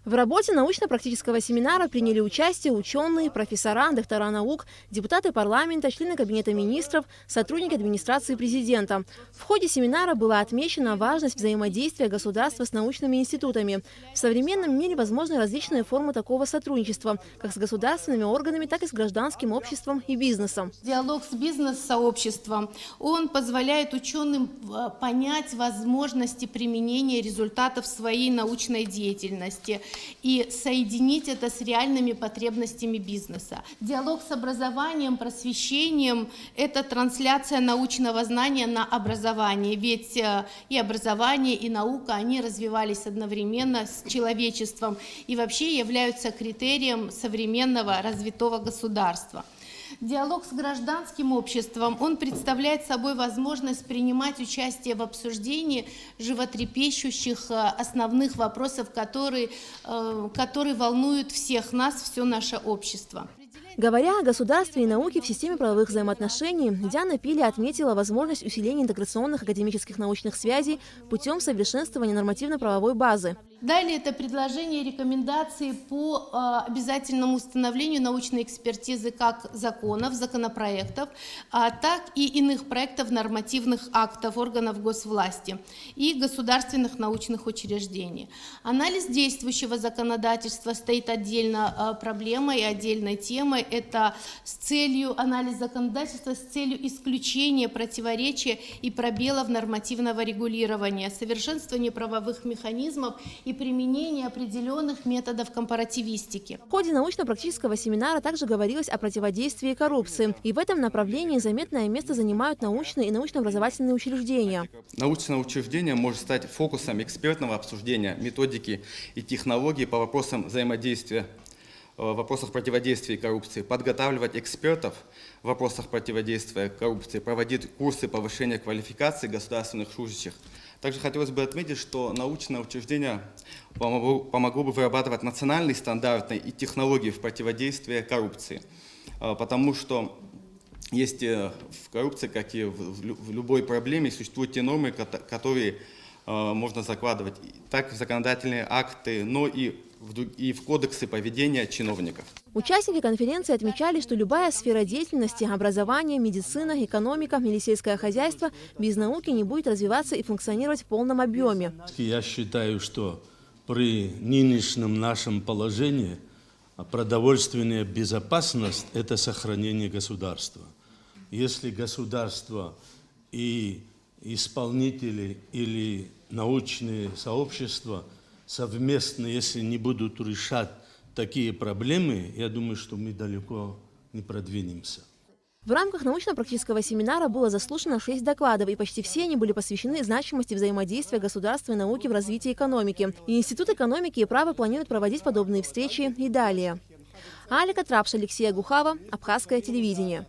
В работе научно-практического семинара приняли участие ученые, профессора, доктора наук, депутаты парламента, члены Кабинета министров, сотрудники администрации президента. В ходе семинара была отмечена важность взаимодействия государства с научными институтами. В современном мире возможны различные формы такого сотрудничества, как с государственными органами, так и с гражданским обществом и бизнесом. Диалог с бизнес-сообществом, он позволяет ученым понять возможности применения результатов своей научной деятельности и соединить это с реальными потребностями бизнеса. Диалог с образованием, просвещением – это трансляция научного знания на образование, ведь и образование, и наука, они развивались одновременно с человечеством и вообще являются критерием современного развитого государства. Диалог с гражданским обществом, он представляет собой возможность принимать участие в обсуждении животрепещущих основных вопросов, которые волнуют всех нас, все наше общество. Говоря о государстве и науке в системе правовых взаимоотношений, Диана Пили отметила возможность усиления интеграционных академических научных связей путем совершенствования нормативно-правовой базы. Далее это предложение и рекомендации по обязательному установлению научной экспертизы как законов, законопроектов, так и иных проектов нормативных актов органов госвласти и государственных научных учреждений. Анализ действующего законодательства стоит отдельно проблемой, отдельной темой. Это с целью анализ законодательства, с целью исключения противоречия и пробелов нормативного регулирования, совершенствования правовых механизмов и применение определенных методов компаративистики. В ходе научно-практического семинара также говорилось о противодействии коррупции. И в этом направлении заметное место занимают научные и научно-образовательные учреждения. Научное учреждение может стать фокусом экспертного обсуждения методики и технологий по вопросам взаимодействия, в вопросах противодействия коррупции, подготавливать экспертов в вопросах противодействия коррупции, проводить курсы повышения квалификации государственных служащих. Также хотелось бы отметить, что научное учреждение помогло бы вырабатывать национальные стандарты и технологии в противодействии коррупции, потому что есть в коррупции, как и в любой проблеме, существуют те нормы, которые можно закладывать так в законодательные акты, но и в кодексы поведения чиновников. Участники конференции отмечали, что любая сфера деятельности – образование, медицина, экономика или сельское хозяйство – без науки не будет развиваться и функционировать в полном объеме. Я считаю, что при нынешнем нашем положении продовольственная безопасность – это сохранение государства. Если государство и исполнители или научные сообщества совместно, если не будут решать такие проблемы, я думаю, что мы далеко не продвинемся. В рамках научно-практического семинара было заслушано 6 докладов, и почти все они были посвящены значимости взаимодействия государства и науки в развитии экономики. И Институт экономики и права планирует проводить подобные встречи и далее. Алика Трапш, Алексея Гухава, Абхазское телевидение.